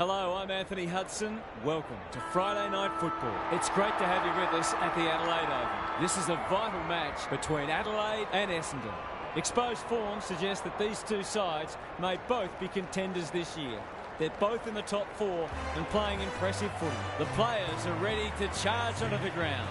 Hello, I'm Anthony Hudson. Welcome to Friday Night Football. It's great to have you with us at the Adelaide Oval. This is a vital match between Adelaide and Essendon. Exposed form suggests that these two sides may both be contenders this year. They're both in the top four and playing impressive footy. The players are ready to charge onto the ground.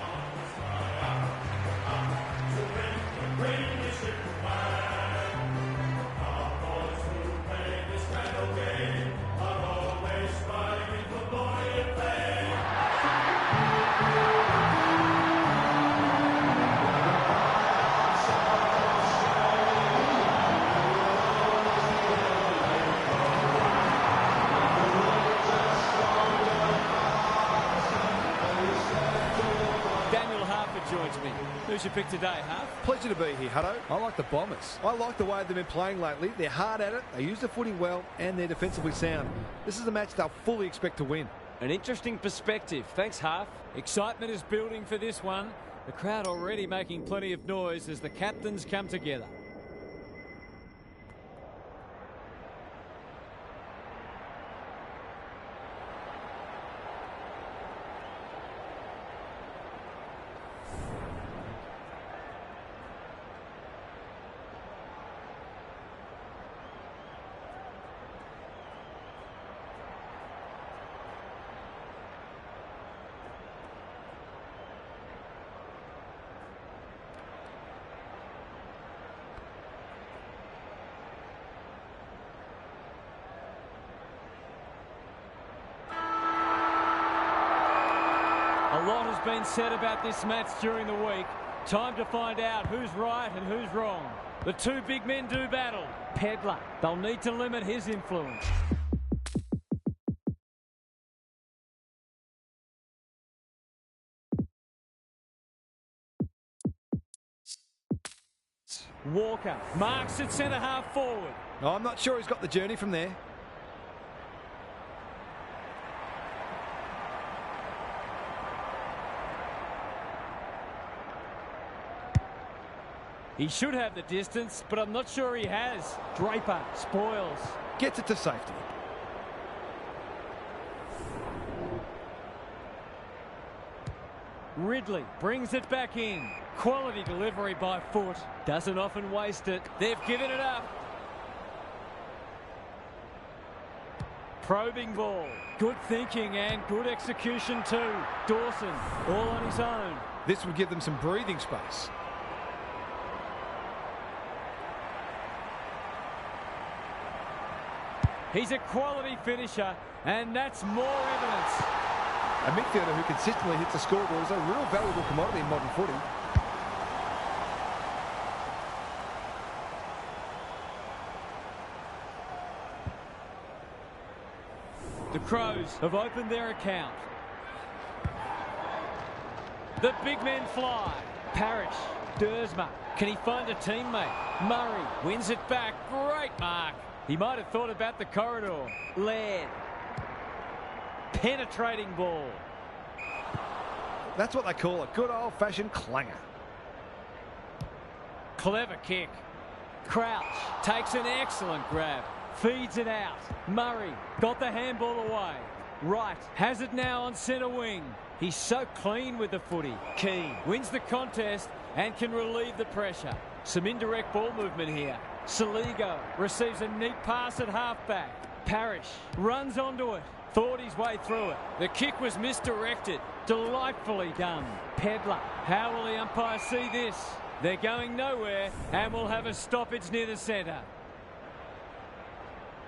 Joins me. Who's your pick today, Huff? Pleasure to be here, Hutto. I like the Bombers. I like the way they've been playing lately. They're hard at it, they use the footing well, and they're defensively sound. This is a match they'll fully expect to win. An interesting perspective. Thanks, Huff. Excitement is building for this one. The crowd already making plenty of noise as the captains come together. A lot has been said about this match during the week. Time to find out who's right and who's wrong. The two big men do battle. Pedler, they'll need to limit his influence. Walker marks at centre half forward. No, I'm not sure he's got the journey from there. He should have the distance, but I'm not sure he has. Draper spoils. Gets it to safety. Ridley brings it back in. Quality delivery by Foot. Doesn't often waste it. They've given it up. Probing ball. Good thinking and good execution too. Dawson all on his own. This would give them some breathing space. He's a quality finisher, and that's more evidence. A midfielder who consistently hits the scoreboard is a real valuable commodity in modern footy. The Crows have opened their account. The big men fly. Parrish, Dersma. Can he find a teammate? Murray wins it back. Great mark. He might have thought about the corridor. Laird. Penetrating ball. That's what they call a good old-fashioned clanger. Clever kick. Crouch takes an excellent grab. Feeds it out. Murray got the handball away. Wright has it now on centre wing. He's so clean with the footy. Keane wins the contest and can relieve the pressure. Some indirect ball movement here. Saligo receives a neat pass at halfback. Parrish runs onto it. Thought his way through it. The kick was misdirected. Delightfully done. Pedler. How will the umpire see this? They're going nowhere and will have a stoppage near the centre.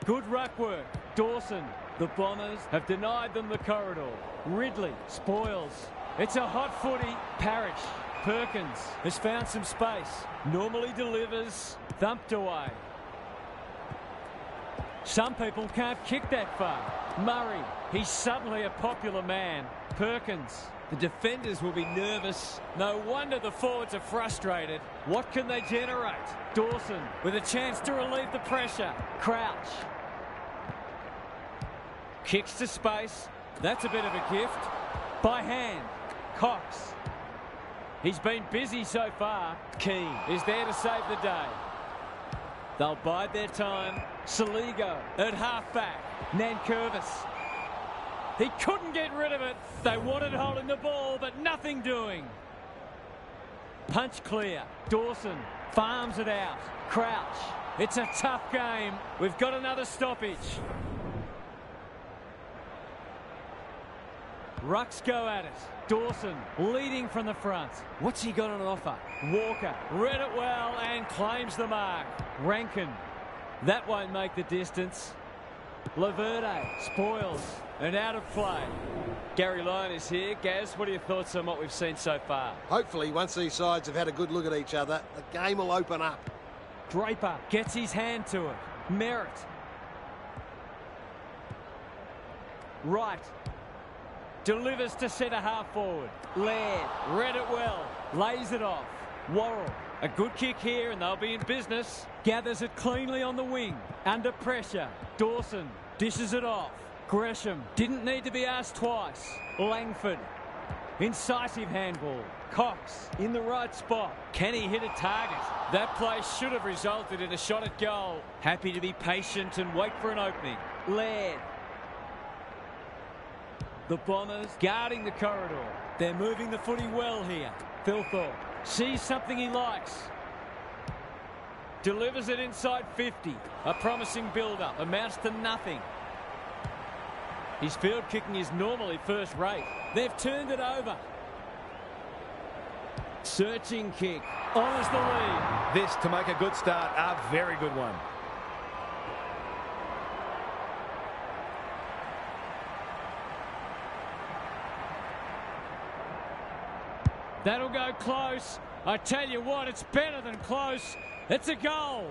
Good ruck work. Dawson. The Bombers have denied them the corridor. Ridley spoils. It's a hot footy. Parrish. Perkins has found some space. Normally delivers. Thumped away. Some people can't kick that far. Murray. He's suddenly a popular man. Perkins. The defenders will be nervous. No wonder the forwards are frustrated. What can they generate? Dawson with a chance to relieve the pressure. Crouch. Kicks to space. That's a bit of a gift. By hand. Cox. He's been busy so far. Keane is there to save the day. They'll bide their time. Saligo at halfback. Nankervis He couldn't get rid of it. They wanted holding the ball, but nothing doing. Punch clear. Dawson farms it out. Crouch. It's a tough game. We've got another stoppage. Rucks go at it. Dawson leading from the front. What's he got on offer? Walker read it well and claims the mark. Rankin. That won't make the distance. Laverde spoils and out of play. Gary Lyon is here. Gaz, what are your thoughts on what we've seen so far? Hopefully, once these sides have had a good look at each other, the game will open up. Draper gets his hand to it. Merritt. Wright. Delivers to centre half forward. Laird read it well. Lays it off. Worrell. A good kick here and they'll be in business. Gathers it cleanly on the wing. Under pressure. Dawson dishes it off. Gresham didn't need to be asked twice. Langford. Incisive handball. Cox in the right spot. Can he hit a target? That play should have resulted in a shot at goal. Happy to be patient and wait for an opening. Laird. The Bombers guarding the corridor. They're moving the footy well here. Philthorpe sees something he likes. Delivers it inside 50. A promising build-up. Amounts to nothing. His field kicking is normally first rate. They've turned it over. Searching kick. Honours the lead. This, to make a good start, a very good one. That'll go close. I tell you what, it's better than close. It's a goal.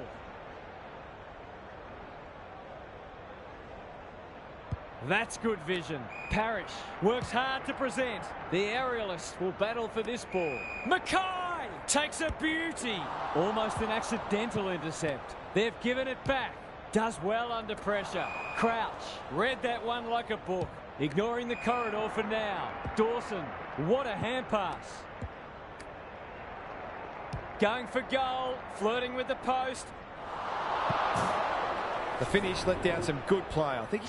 That's good vision. Parrish works hard to present. The aerialist will battle for this ball. Mackay takes a beauty. Almost an accidental intercept. They've given it back. Does well under pressure. Crouch read that one like a book. Ignoring the corridor for now. Dawson, what a hand pass. Going for goal, flirting with the post. The finish let down some good play. I think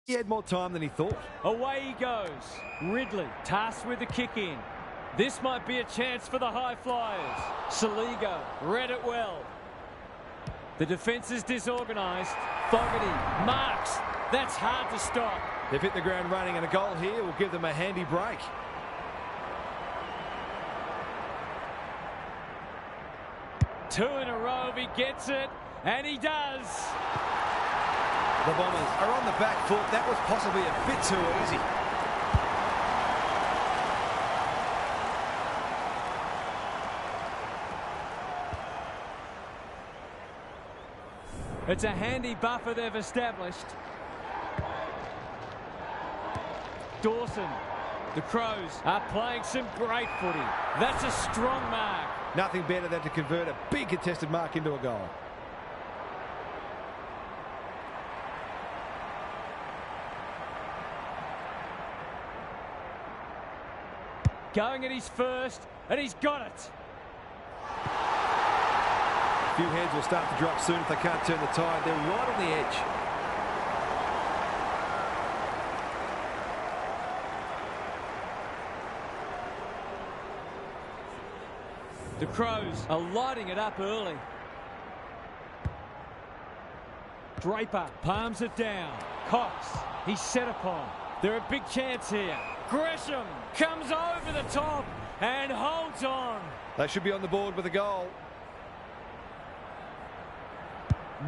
he had more time than he thought. Away he goes. Ridley tasked with the kick in. This might be a chance for the high flyers. Saligo read it well. The defence is disorganised. Fogarty marks. That's hard to stop. They've hit the ground running, and a goal here will give them a handy break. Two in a row if he gets it, and he does. The Bombers are on the back foot. That was possibly a bit too easy. It's a handy buffer they've established. Dawson. The Crows are playing some great footy. That's a strong mark. Nothing better than to convert a big contested mark into a goal. Going at his first, and he's got it. A few heads will start to drop soon if they can't turn the tide. They're right on the edge. The Crows are lighting it up early. Draper palms it down. Cox, he's set upon. They're a big chance here. Gresham comes over the top and holds on. They should be on the board with a goal.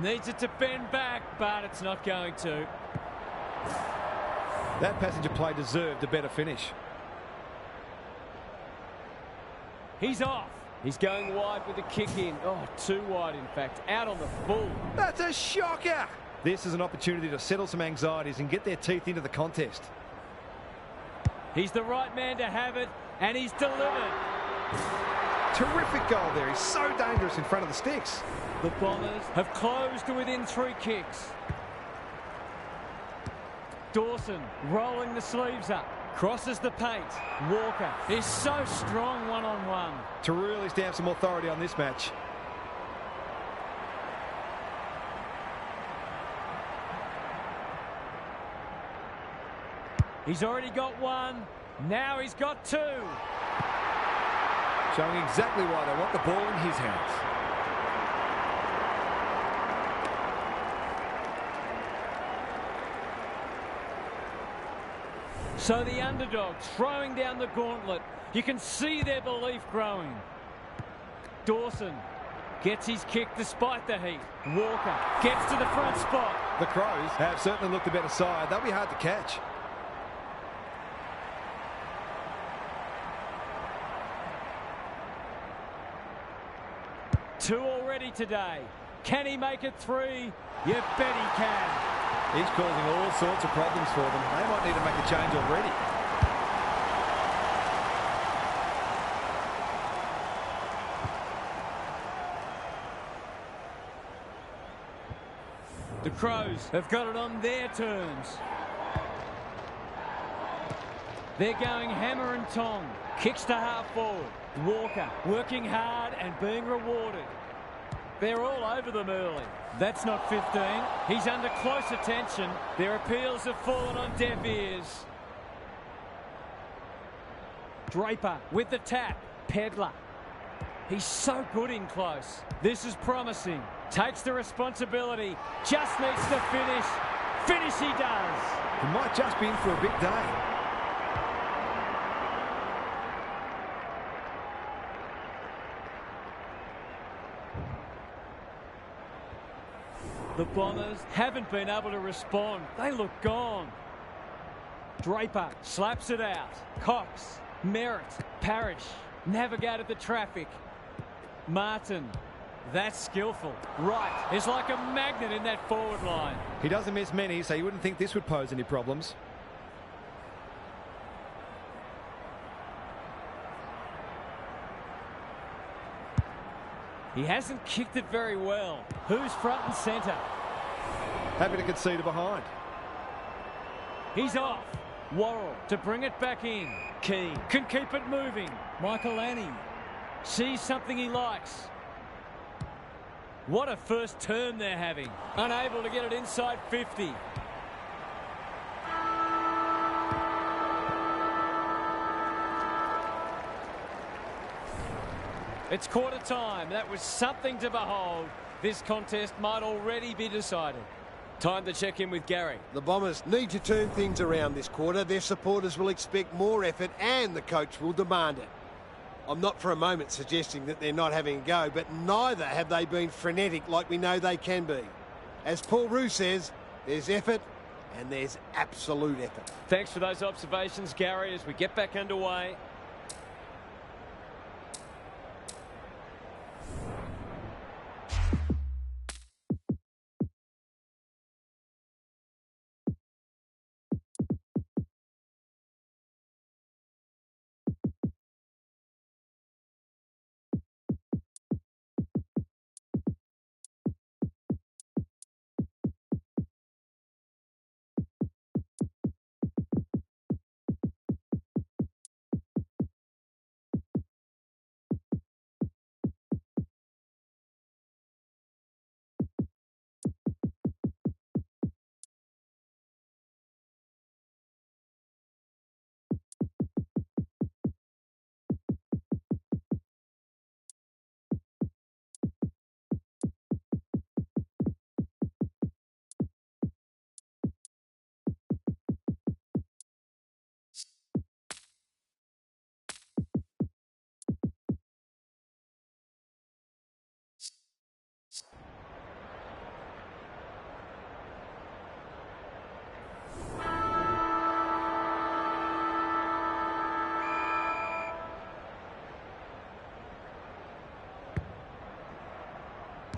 Needs it to bend back, but it's not going to. That passenger play deserved a better finish. He's off. He's going wide with the kick in. Oh, too wide, in fact. Out on the full. That's a shocker. This is an opportunity to settle some anxieties and get their teeth into the contest. He's the right man to have it, and he's delivered. Terrific goal there. He's so dangerous in front of the sticks. The Bombers have closed to within 3 kicks. Dawson rolling the sleeves up. Crosses the paint. Walker is so strong one-on-one. To really stamp some authority on this match. He's already got one. Now he's got two. Showing exactly why they want the ball in his hands. So the underdogs throwing down the gauntlet. You can see their belief growing. Dawson gets his kick despite the heat. Walker gets to the front spot. The Crows have certainly looked the better side. They'll be hard to catch. Two already today. Can he make it three? You bet he can. He's causing all sorts of problems for them. They might need to make a change already. The Crows have got it on their terms. They're going hammer and tong. Kicks to half forward. Walker working hard and being rewarded. They're all over them early. That's not 15. He's under close attention. Their appeals have fallen on deaf ears. Draper with the tap. Pedler. He's so good in close. This is promising. Takes the responsibility. Just needs to finish. Finish he does. He might just be in for a big day. The Bombers haven't been able to respond. They look gone. Draper slaps it out. Cox, Merritt, Parrish navigated the traffic. Martin, that's skillful. Wright is like a magnet in that forward line. He doesn't miss many, so you wouldn't think this would pose any problems. He hasn't kicked it very well. Who's front and centre? Happy to concede it behind. He's off. Worrell to bring it back in. Key can keep it moving. Michael Annie sees something he likes. What a first turn they're having. Unable to get it inside 50. It's quarter time. That was something to behold. This contest might already be decided. Time to check in with Gary. The Bombers need to turn things around this quarter. Their supporters will expect more effort and the coach will demand it. I'm not for a moment suggesting that they're not having a go, but neither have they been frenetic like we know they can be. As Paul Roux says, there's effort and there's absolute effort. Thanks for those observations, Gary, as we get back underway.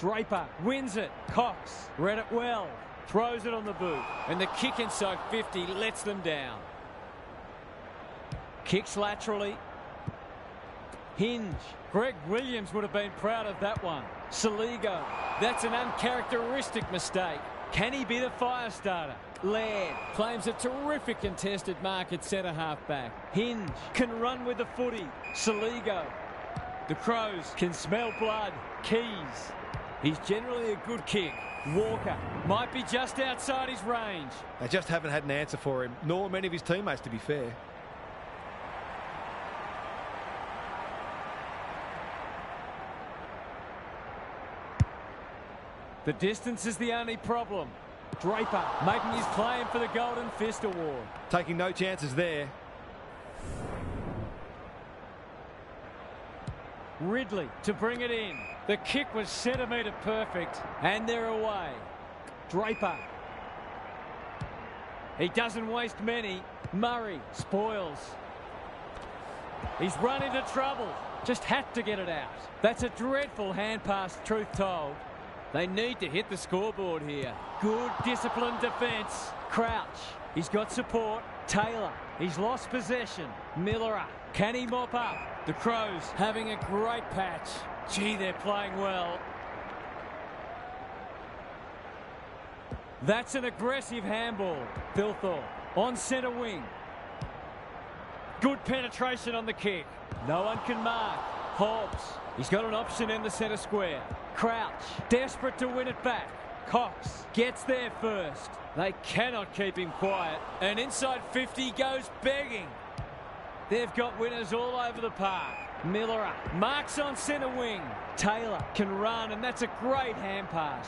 Draper wins it. Cox read it well. Throws it on the boot. And the kick inside 50 lets them down. Kicks laterally. Hinge. Greg Williams would have been proud of that one. Saligo. That's an uncharacteristic mistake. Can he be the fire starter? Laird claims a terrific contested mark at centre-half back. Hinge can run with the footy. Saligo. The Crows can smell blood. Keys. He's generally a good kick. Walker might be just outside his range. They just haven't had an answer for him, nor many of his teammates, to be fair. The distance is the only problem. Draper making his claim for the Golden Fist Award. Taking no chances there. Ridley to bring it in. The kick was centimetre perfect, and they're away. Draper. He doesn't waste many. Murray spoils. He's run into trouble. Just had to get it out. That's a dreadful hand pass, truth told. They need to hit the scoreboard here. Good disciplined defence. Crouch. He's got support. Taylor. He's lost possession. Miller. Can he mop up? The Crows having a great patch. Gee, they're playing well. That's an aggressive handball. Thilthorpe on centre wing. Good penetration on the kick. No one can mark. Hobbs. He's got an option in the centre square. Crouch, desperate to win it back. Cox gets there first. They cannot keep him quiet. And inside 50 goes begging. They've got winners all over the park. Miller marks on centre wing. Taylor can run, and that's a great hand pass.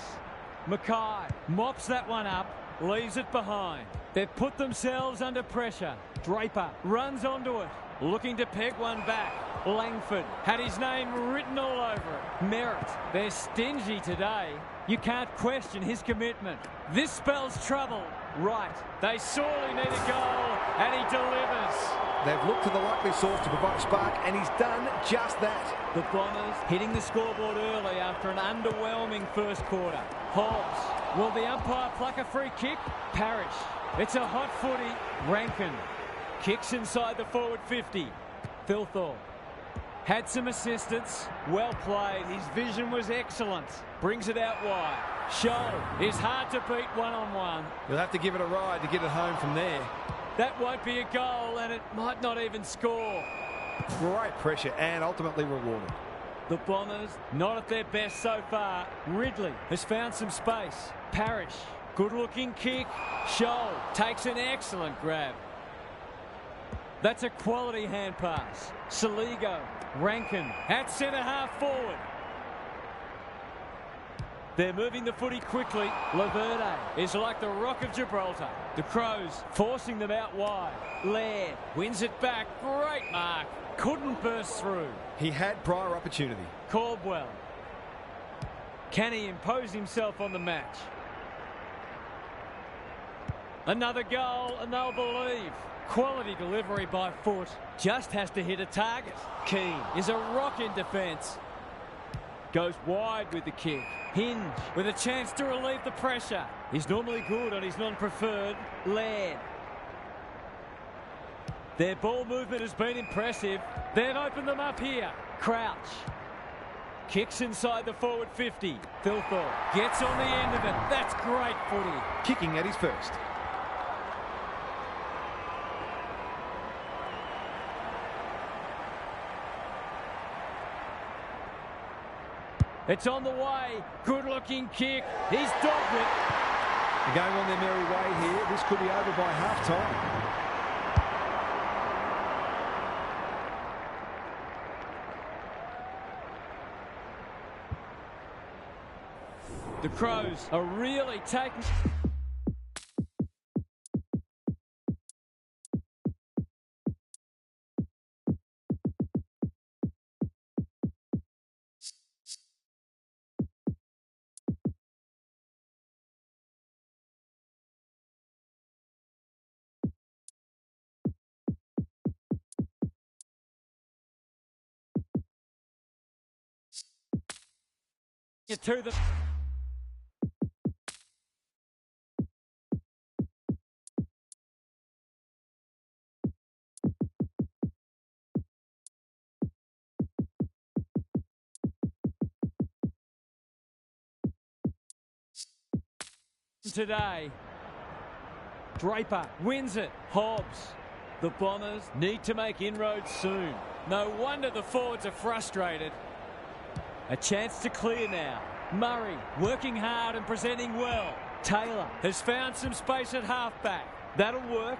Mackay mops that one up, leaves it behind. They've put themselves under pressure. Draper runs onto it, looking to peg one back. Langford had his name written all over it. Merritt, they're stingy today. You can't question his commitment. This spells trouble. Right, they sorely need a goal, and he delivers. They've looked to the likely source to provide a spark, and he's done just that. The Bombers hitting the scoreboard early after an underwhelming first quarter. Hobbs. Will the umpire pluck a free kick? Parrish. It's a hot footy. Rankin. Kicks inside the forward 50. Thilthorpe. Had some assistance. Well played. His vision was excellent. Brings it out wide. Shoal is hard to beat one-on-one. You'll have to give it a ride to get it home from there. That won't be a goal, and it might not even score. Great pressure and ultimately rewarded. The Bombers not at their best so far. Ridley has found some space. Parrish. Good-looking kick. Shoal takes an excellent grab. That's a quality hand pass. Saligo. Rankin at centre-half forward. They're moving the footy quickly. Laverde is like the Rock of Gibraltar. The Crows forcing them out wide. Laird wins it back. Great mark. Couldn't burst through. He had prior opportunity. Caldwell. Can he impose himself on the match? Another goal, and they'll believe. Quality delivery by foot. Just has to hit a target. Keane is a rock in defence. Goes wide with the kick. Hinge with a chance to relieve the pressure. He's normally good on his non-preferred. Laird. Their ball movement has been impressive. They've opened them up here. Crouch. Kicks inside the forward 50. Thilthorpe gets on the end of it. That's great footy. Kicking at his first. It's on the way. Good-looking kick. He's dogged it. They're going on their merry way here. This could be over by half-time. The Crows are really taking... it to the... today. Draper wins it. Hobbs. The Bombers need to make inroads soon. No wonder the forwards are frustrated. A chance to clear now. Murray working hard and presenting well. Taylor has found some space at halfback. That'll work.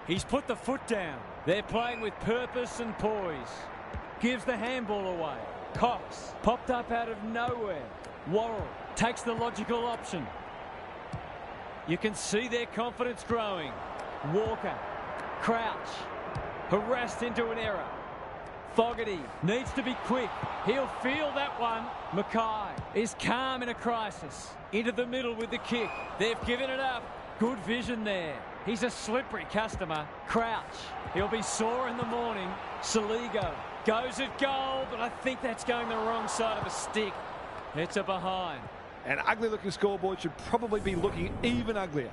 He's put the foot down. They're playing with purpose and poise. Gives the handball away. Cox popped up out of nowhere. Worrell takes the logical option. You can see their confidence growing. Walker. Crouch. Harassed into an error. Fogarty needs to be quick. He'll feel that one. Mackay is calm in a crisis. Into the middle with the kick. They've given it up. Good vision there. He's a slippery customer. Crouch. He'll be sore in the morning. Saligo goes at goal, but I think that's going the wrong side of a stick. It's a behind. An ugly-looking scoreboard should probably be looking even uglier.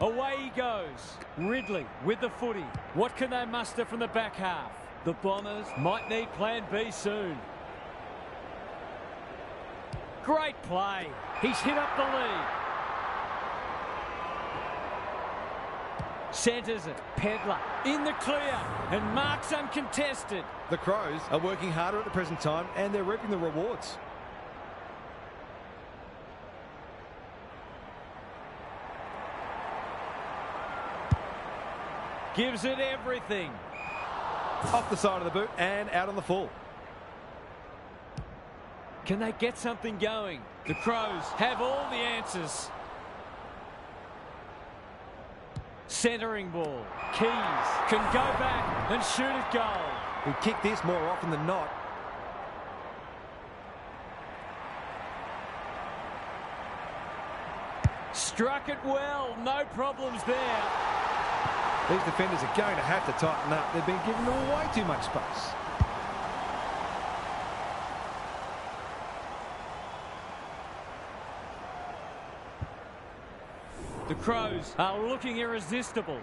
Away he goes. Ridley with the footy. What can they muster from the back half? The Bombers might need plan B soon. Great play. He's hit up the lead. Centres it. Pedler in the clear and marks uncontested. The Crows are working harder at the present time and they're reaping the rewards. Gives it everything. Off the side of the boot and out on the full. Can they get something going? The Crows have all the answers. Centering ball. Keys can go back and shoot at goal. He'd kick this more often than not. Struck it well. No problems there. These defenders are going to have to tighten up. They've been giving them way too much space. The Crows are looking irresistible.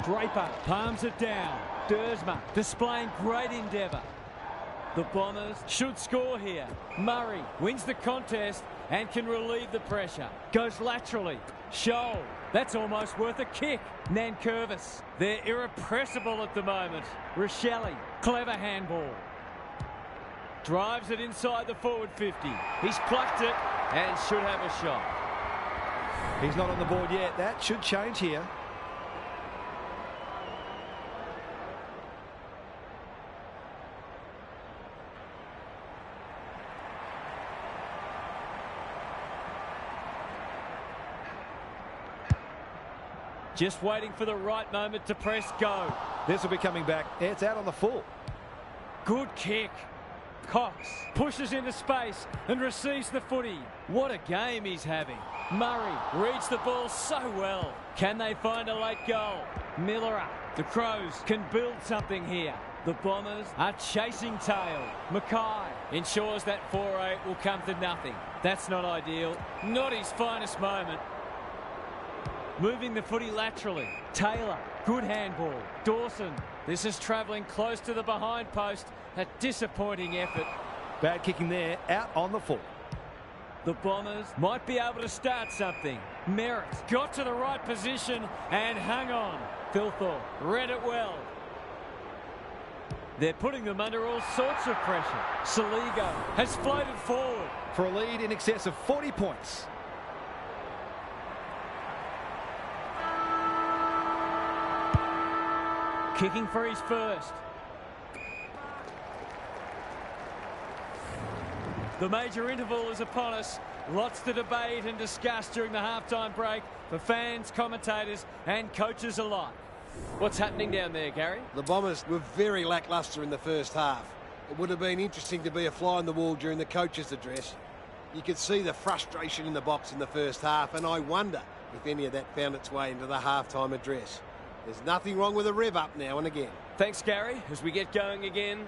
Draper palms it down. Dersma displaying great endeavour. The Bombers should score here. Murray wins the contest and can relieve the pressure. Goes laterally. Scholl. That's almost worth a kick. Nankervis. They're irrepressible at the moment. Rochelle. Clever handball. Drives it inside the forward 50. He's plucked it and should have a shot. He's not on the board yet. That should change here. Just waiting for the right moment to press go. This will be coming back. It's out on the full. Good kick. Cox pushes into space and receives the footy. What a game he's having. Murray reads the ball so well. Can they find a late goal? Miller. The Crows can build something here. The Bombers are chasing tail. Mackay ensures that 4-8 will come to nothing. That's not ideal. Not his finest moment. Moving the footy laterally. Taylor, good handball. Dawson, this is travelling close to the behind post. A disappointing effort. Bad kicking there, out on the full. The Bombers might be able to start something. Merritt got to the right position and hung on. Thilthorpe read it well. They're putting them under all sorts of pressure. Saligo has floated forward. For a lead in excess of 40 points. Kicking for his first. The major interval is upon us. Lots to debate and discuss during the halftime break for fans, commentators and coaches alike. What's happening down there, Gary? The Bombers were very lacklustre in the first half. It would have been interesting to be a fly on the wall during the coach's address. You could see the frustration in the box in the first half, and I wonder if any of that found its way into the halftime address. There's nothing wrong with a rev up now and again. Thanks, Gary. As we get going again,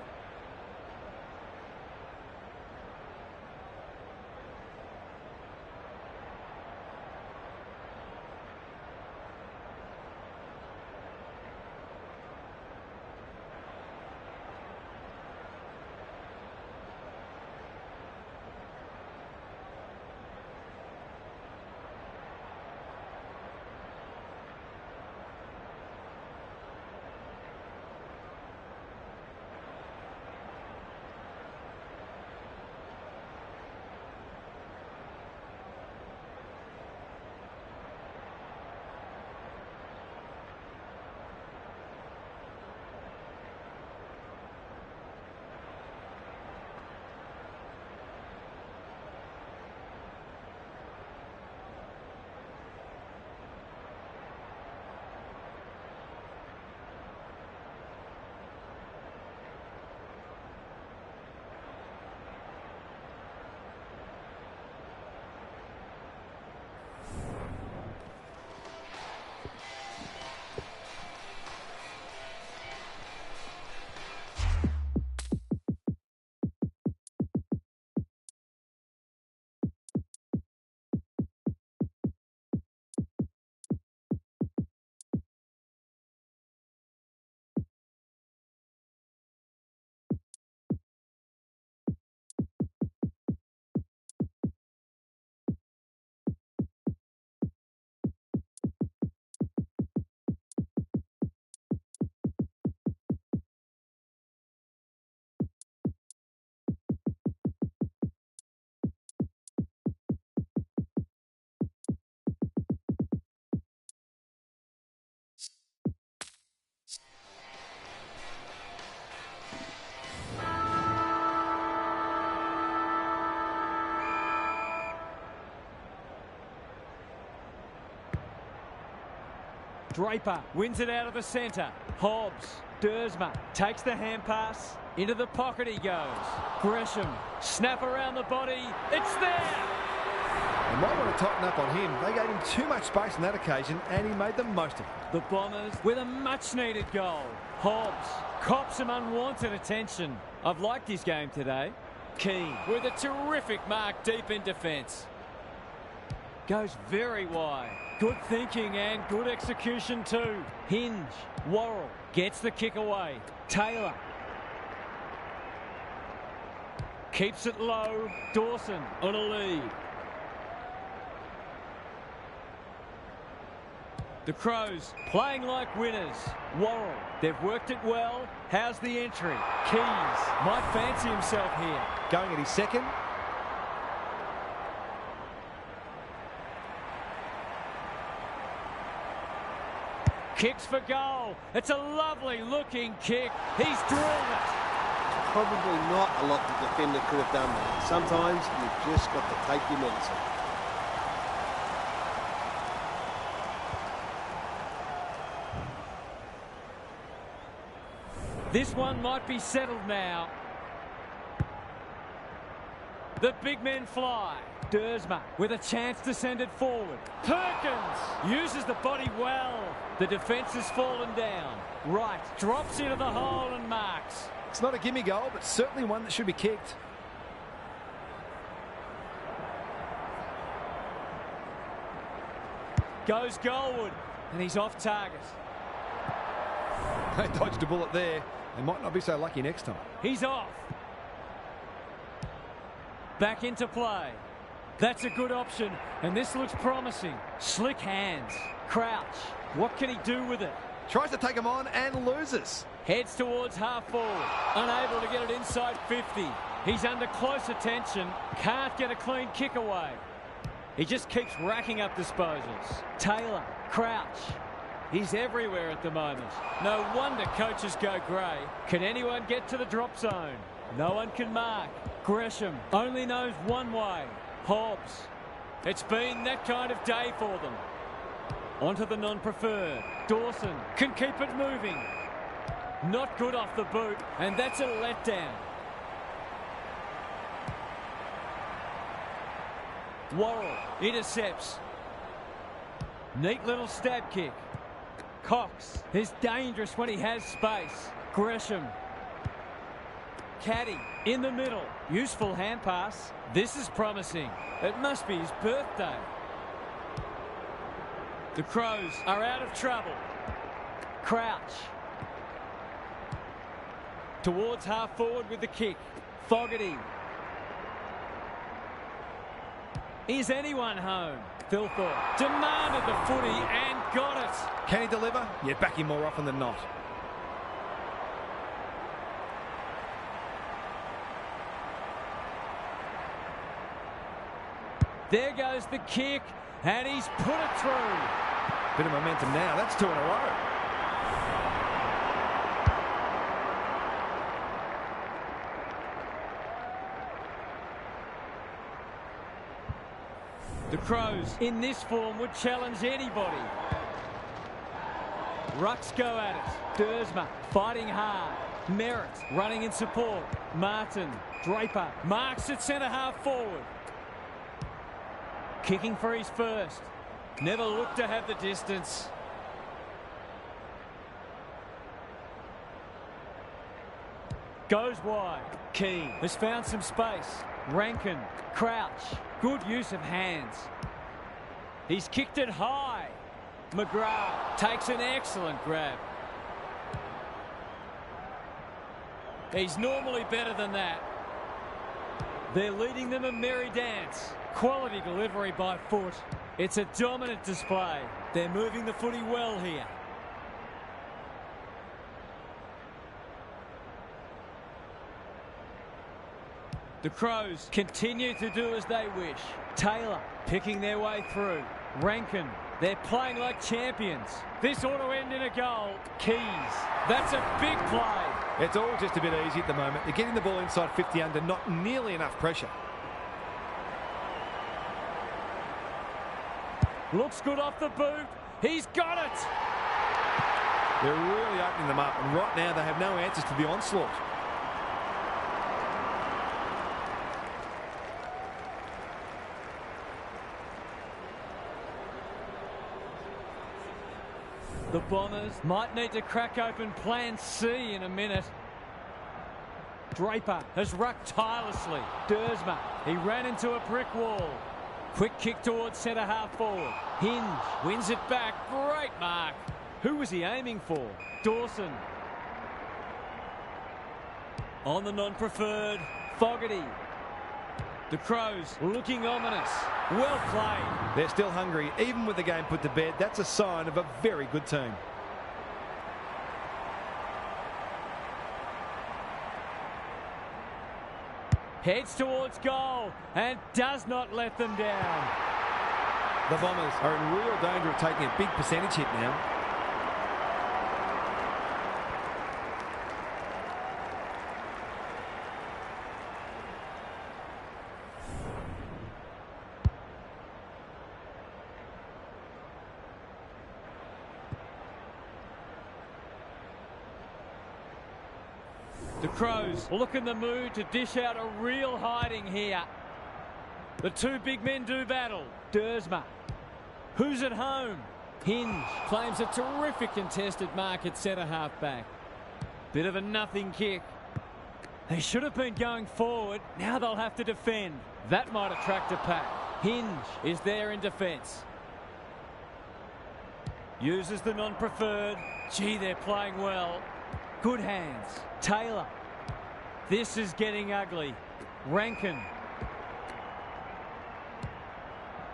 Draper wins it out of the centre. Hobbs. Dersma takes the hand pass. Into the pocket he goes. Gresham. Snap around the body. It's there! They might want to tighten up on him. They gave him too much space on that occasion, and he made the most of it. The Bombers with a much-needed goal. Hobbs cops some unwanted attention. I've liked his game today. Keane with a terrific mark deep in defence. Goes very wide. Good thinking and good execution too. Hinge. Worrell gets the kick away. Taylor keeps it low. Dawson on a lead. The Crows playing like winners. Worrell, they've worked it well. How's the entry? Keys might fancy himself here. Going at his second. Kicks for goal. It's a lovely looking kick. He's drilled it. Probably not a lot the defender could have done there. Sometimes you've just got to take your medicine. This one might be settled now. The big men fly. Dersma with a chance to send it forward. Perkins uses the body well. The defence has fallen down. Wright drops into the hole and marks. It's not a gimme goal, but certainly one that should be kicked. Goes goalward, and he's off target. They dodged a bullet there. They might not be so lucky next time. He's off. Back into play. That's a good option, and this looks promising. Slick hands. Crouch. What can he do with it? Tries to take him on and loses. Heads towards half forward. Unable to get it inside 50. He's under close attention. Can't get a clean kick away. He just keeps racking up disposals. Taylor. Crouch. He's everywhere at the moment. No wonder coaches go grey. Can anyone get to the drop zone? No one can mark. Gresham only knows one way. Hobbs. It's been that kind of day for them. Onto the non-preferred. Dawson can keep it moving. Not good off the boot, and that's a letdown. Worrell intercepts. Neat little stab kick. Cox is dangerous when he has space. Gresham. Caddy in the middle. Useful hand pass. This is promising. It must be his birthday. The Crows are out of trouble. Crouch. Towards half forward with the kick. Fogarty. Is anyone home? Thilthorpe demanded the footy and got it. Can he deliver? Yeah, back him more often than not. There goes the kick, and he's put it through. Bit of momentum now. That's 2 in a row. The Crows, in this form, would challenge anybody. Rucks go at it. Dersma fighting hard. Merritt running in support. Martin, Draper, marks at centre half forward. Kicking for his first. Never looked to have the distance. Goes wide. Keane has found some space. Rankin, Crouch. Good use of hands. He's kicked it high. McGrath takes an excellent grab. He's normally better than that. They're leading them a merry dance. Quality delivery by foot. It's a dominant display. They're moving the footy well here. The Crows continue to do as they wish. Taylor picking their way through. Rankin, they're playing like champions. This ought to end in a goal. Keys, that's a big play. It's all just a bit easy at the moment. They're getting the ball inside 50 under not nearly enough pressure. Looks good off the boot. He's got it. They're really opening them up, and right now they have no answers to the onslaught. The Bombers might need to crack open plan C in a minute. Draper has rucked tirelessly. Dersma, he ran into a brick wall. Quick kick towards centre half forward. Hinge wins it back. Great mark. Who was he aiming for? Dawson. On the non-preferred. Fogarty. The Crows looking ominous. Well played. They're still hungry, even with the game put to bed. That's a sign of a very good team. Heads towards goal and does not let them down. The Bombers are in real danger of taking a big percentage hit now. The Crows look in the mood to dish out a real hiding here. The two big men do battle. Dersma. Who's at home? Hinge claims a terrific contested mark at centre half back. Bit of a nothing kick. They should have been going forward. Now they'll have to defend. That might attract a pack. Hinge is there in defence. Uses the non-preferred. Gee, they're playing well. Good hands. Taylor. This is getting ugly. Rankin.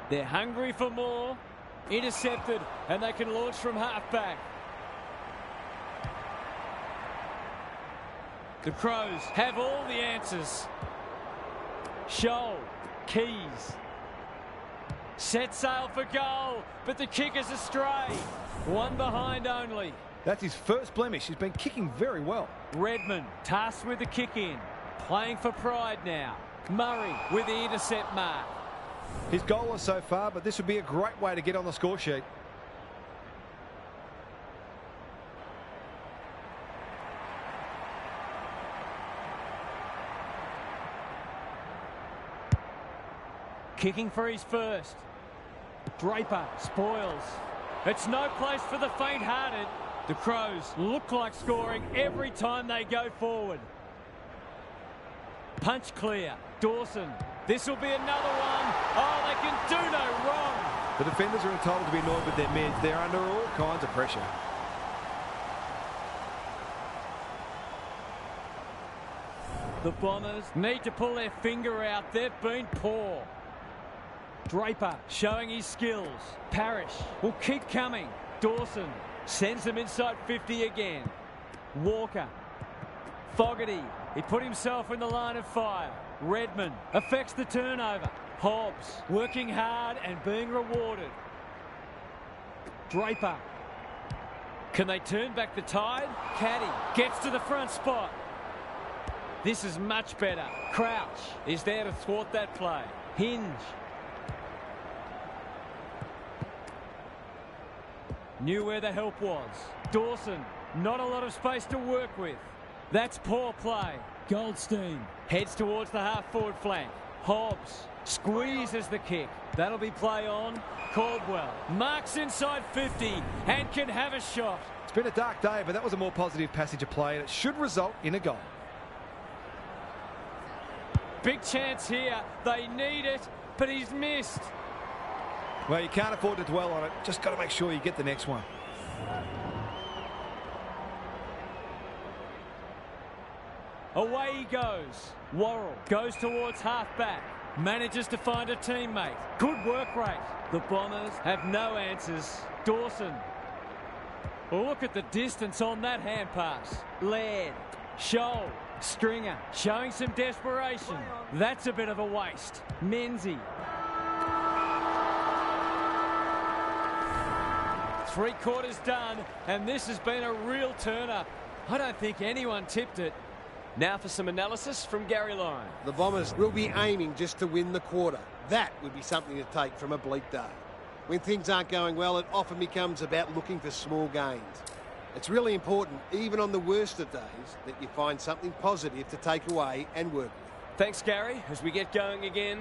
They're hungry for more. Intercepted, and they can launch from half-back. The Crows have all the answers. Shoal. Keys. Set sail for goal, but the kick is astray. One behind only. That's his first blemish. He's been kicking very well. Redmond tasked with the kick in. Playing for pride now. Murray with the intercept mark. He's goalless so far, but this would be a great way to get on the score sheet. Kicking for his first. Draper spoils. It's no place for the faint-hearted. The Crows look like scoring every time they go forward. Punch clear. Dawson. This will be another one. Oh, they can do no wrong. The defenders are entitled to be annoyed with their mids. They're under all kinds of pressure. The Bombers need to pull their finger out. They've been poor. Draper showing his skills. Parrish will keep coming. Dawson sends them inside 50 again. Walker. Fogarty. He put himself in the line of fire. Redmond affects the turnover. Hobbs working hard and being rewarded. Draper. Can they turn back the tide? Caddy gets to the front spot. This is much better. Crouch is there to thwart that play. Hinge. Knew where the help was. Dawson, not a lot of space to work with. That's poor play. Goldstein heads towards the half-forward flank. Hobbs squeezes the kick. That'll be play on. Caldwell marks inside 50 and can have a shot. It's been a dark day, but that was a more positive passage of play, and it should result in a goal. Big chance here. They need it, but he's missed. Well, you can't afford to dwell on it. Just got to make sure you get the next one. Away he goes. Worrell goes towards half-back. Manages to find a teammate. Good work rate. The Bombers have no answers. Dawson. Look at the distance on that hand pass. Laird. Shoal. Stringer showing some desperation. That's a bit of a waste. Menzie. 3 quarters done, and this has been a real turn-up. I don't think anyone tipped it. Now for some analysis from Gary Lyon. The Bombers will be aiming just to win the quarter. That would be something to take from a bleak day. When things aren't going well, it often becomes about looking for small gains. It's really important, even on the worst of days, that you find something positive to take away and work with. Thanks, Gary. As we get going again.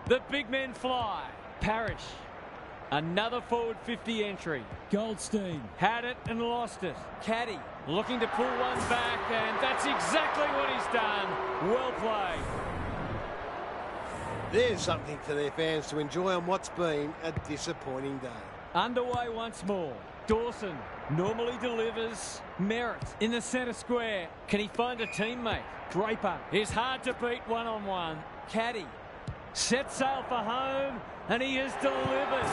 The big men fly. Parrish. Another forward 50 entry. Goldstein had it and lost it. Caddy looking to pull one back, and that's exactly what he's done. Well played. There's something for their fans to enjoy on what's been a disappointing day. Underway once more. Dawson normally delivers. Merritt in the centre square. Can he find a teammate? Draper is hard to beat one-on-one. Caddy sets sail for home, and he has delivered.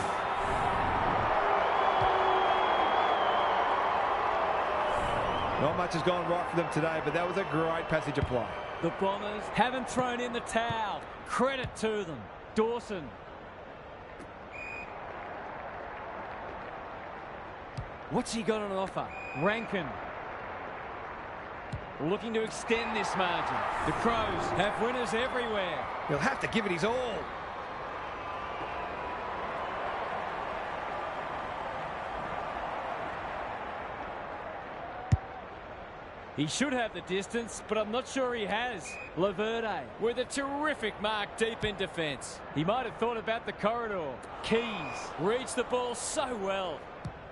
Not much has gone right for them today, but that was a great passage of play. The Bombers haven't thrown in the towel. Credit to them. Dawson. What's he got on offer? Rankin. Looking to extend this margin. The Crows have winners everywhere. He'll have to give it his all. He should have the distance, but I'm not sure he has. Laverde with a terrific mark deep in defence. He might have thought about the corridor. Keys reads the ball so well.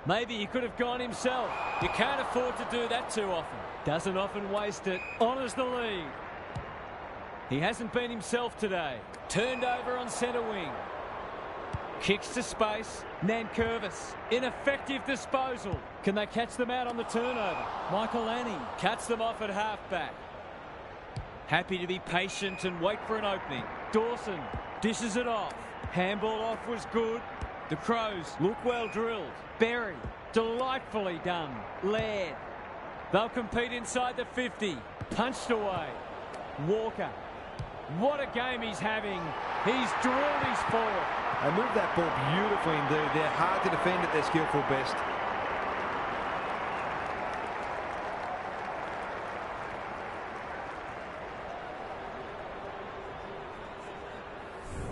Maybe he could have gone himself. You can't afford to do that too often. Doesn't often waste it. Honours the lead. He hasn't been himself today. Turned over on centre wing. Kicks to space. Nankervis. Ineffective disposal. Can they catch them out on the turnover? Michael Annie cuts them off at half-back. Happy to be patient and wait for an opening. Dawson dishes it off. Handball off was good. The Crows look well drilled. Berry, delightfully done. Laird They'll compete inside the 50. Punched away. Walker. What a game he's having. He's drilled his forward. They moved that ball beautifully indeed. They're hard to defend at their skillful best.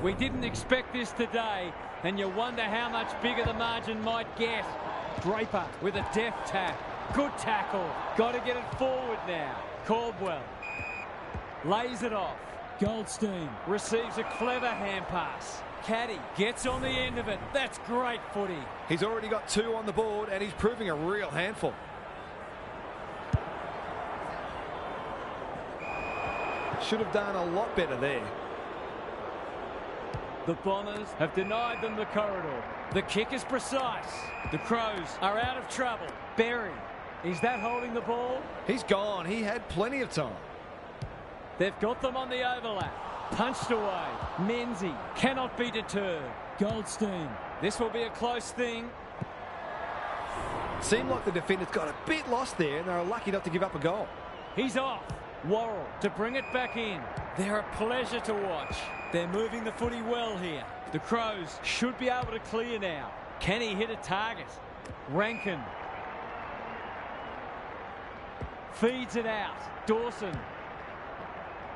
We didn't expect this today, and you wonder how much bigger the margin might get. Draper with a deft tap. Good tackle. Got to get it forward now. Caldwell lays it off. Goldstein receives a clever hand pass. Caddy gets on the end of it. That's great footy. He's already got 2 on the board, and he's proving a real handful. Should have done a lot better there. The Bombers have denied them the corridor. The kick is precise. The Crows are out of trouble. Berry, is that holding the ball? He's gone. He had plenty of time. They've got them on the overlap. Punched away. Menzie cannot be deterred. Goldstein. This will be a close thing. Seemed like the defenders got a bit lost there, and they were lucky not to give up a goal. He's off. Worrell to bring it back in. They're a pleasure to watch. They're moving the footy well here. The Crows should be able to clear now. Can he hit a target? Rankin feeds it out. Dawson.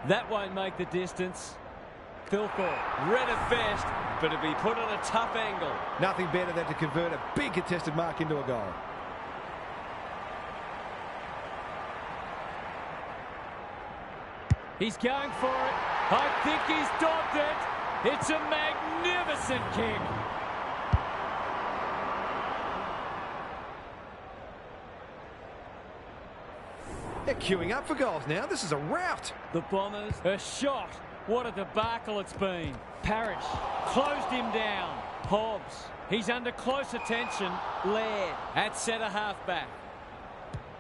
That won't make the distance. Philthorpe. Red at best, but to be put on a tough angle. Nothing better than to convert a big contested mark into a goal. He's going for it. I think he's dogged it. It's a magnificent kick. They're queuing up for goals now. This is a rout. The Bombers are shot. What a debacle it's been. Parrish closed him down. Hobbs, he's under close attention. Laird at centre half-back.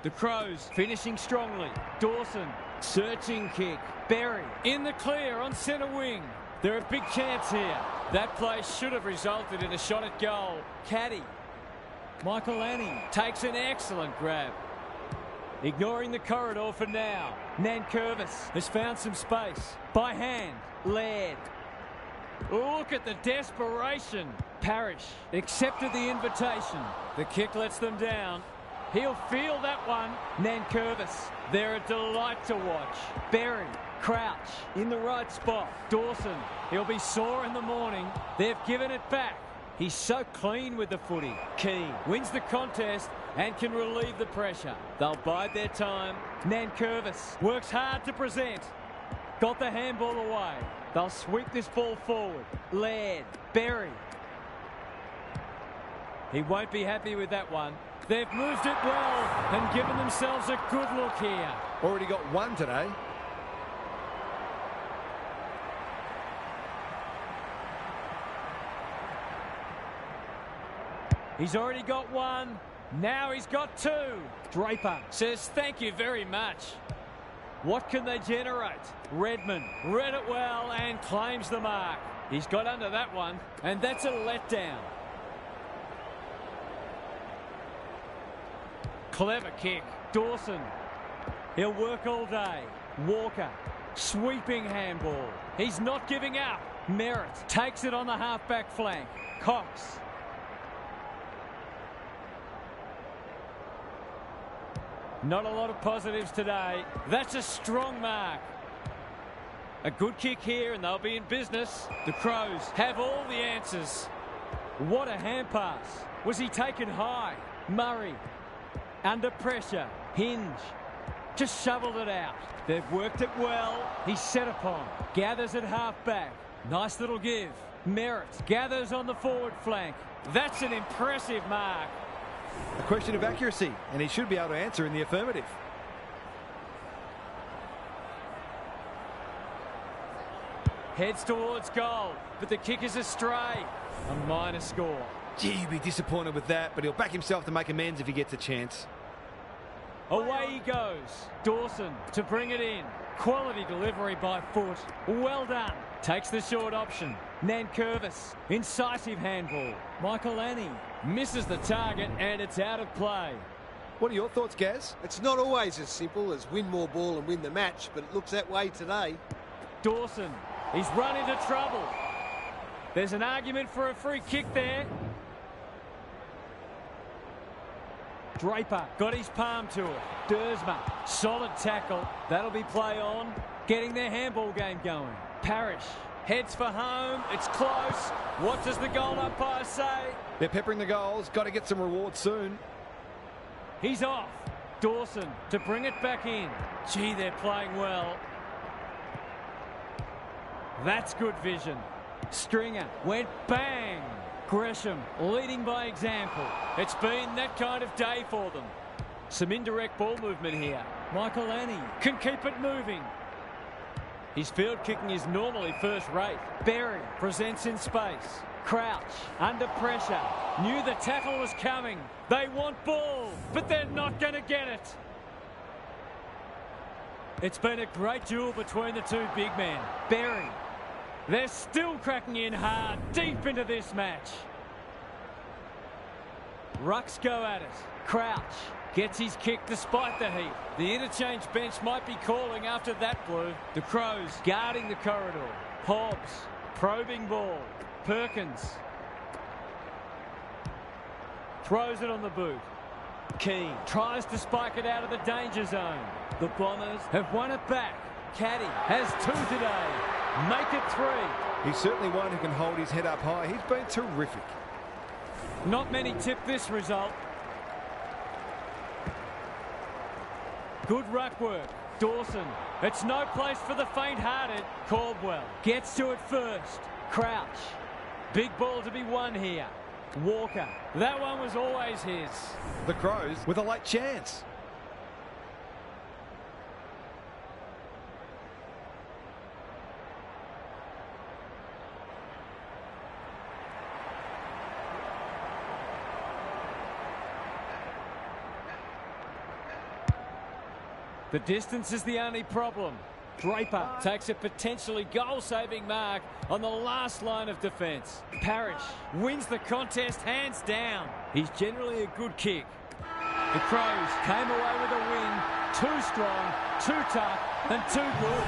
The Crows finishing strongly. Dawson, searching kick. Berry in the clear on centre wing. They're a big chance here. That play should have resulted in a shot at goal. Caddy. Michael Annie takes an excellent grab. Ignoring the corridor for now. Nankervis has found some space. By hand, Laird. Look at the desperation. Parrish accepted the invitation. The kick lets them down. He'll feel that one. Nankervis. They're a delight to watch. Berry. Crouch in the right spot. Dawson. He'll be sore in the morning. They've given it back. He's so clean with the footy. Keane wins the contest and can relieve the pressure. They'll bide their time. Nankervis works hard to present. Got the handball away. They'll sweep this ball forward. Laird. Berry. He won't be happy with that one. They've moved it well and given themselves a good look here. Already got 1 today. He's already got 1. Now he's got 2. Draper says thank you very much. What can they generate? Redmond read it well and claims the mark. He's got under that one, and that's a letdown. Clever kick. Dawson. He'll work all day. Walker. Sweeping handball. He's not giving up. Merritt takes it on the half-back flank. Cox. Not a lot of positives today. That's a strong mark. A good kick here and they'll be in business. The Crows have all the answers. What a hand pass. Was he taken high? Murray. Under pressure. Hinge. Just shoveled it out. They've worked it well. He's set upon. Gathers at half-back. Nice little give. Merritt gathers on the forward flank. That's an impressive mark. A question of accuracy, and he should be able to answer in the affirmative. Heads towards goal, but the kick is astray. A minor score. Gee, he'd be disappointed with that, but he'll back himself to make amends if he gets a chance. Away he goes. Dawson to bring it in. Quality delivery by foot. Well done. Takes the short option. Nankervis. Incisive handball. Michael Annie misses the target and it's out of play. What are your thoughts, Gaz? It's not always as simple as win more ball and win the match, but it looks that way today. Dawson, he's run into trouble. There's an argument for a free kick there. Draper got his palm to it. Dersma, solid tackle. That'll be play on. Getting their handball game going. Parrish heads for home. It's close. What does the goal umpire say? They're peppering the goals. Got to get some reward soon. He's off. Dawson to bring it back in. Gee, they're playing well. That's good vision. Stringer went bang. Gresham leading by example. It's been that kind of day for them. Some indirect ball movement here. Michael Annie can keep it moving. His field kicking is normally first rate. Berry presents in space. Crouch under pressure. Knew the tackle was coming. They want ball, but they're not going to get it. It's been a great duel between the two big men. Berry. They're still cracking in hard, deep into this match. Rucks go at it. Crouch gets his kick despite the heat. The interchange bench might be calling after that blue. The Crows guarding the corridor. Hobbs, probing ball. Perkins throws it on the boot. Keane tries to spike it out of the danger zone. The Bombers have won it back. Caddy has 2 today. Make it 3. He's certainly one who can hold his head up high. He's been terrific. Not many tip this result. Good ruck work. Dawson. It's no place for the faint-hearted. Caldwell gets to it first. Crouch. Big ball to be won here. Walker. That one was always his. The Crows with a late chance. The distance is the only problem. Draper takes a potentially goal-saving mark on the last line of defence. Parrish wins the contest hands down. He's generally a good kick. The Crows came away with a win. Too strong, too tough, and too good.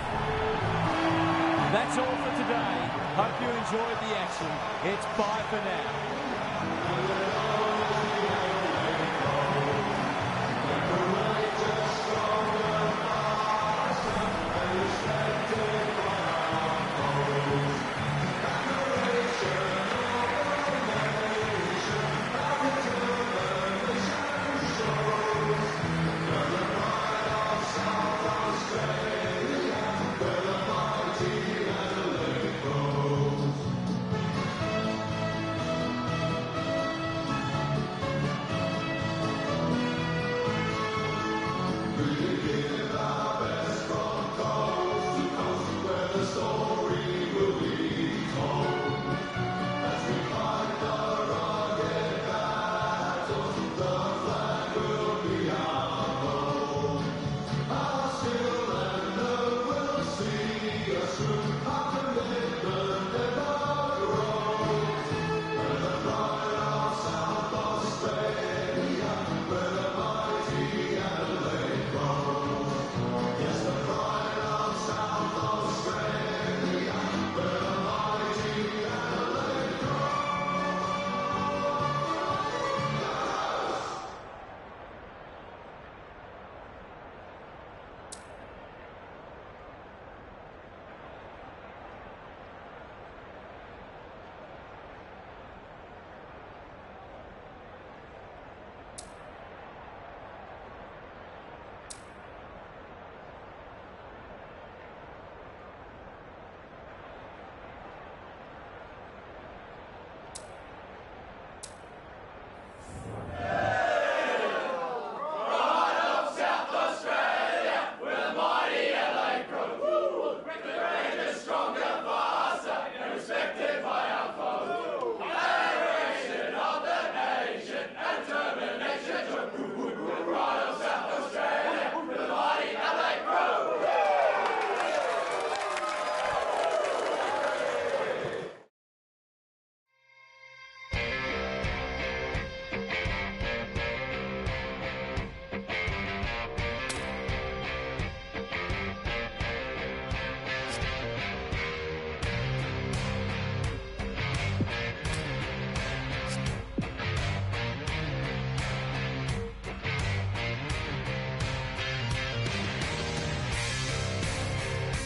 That's all for today. Hope you enjoyed the action. It's bye for now.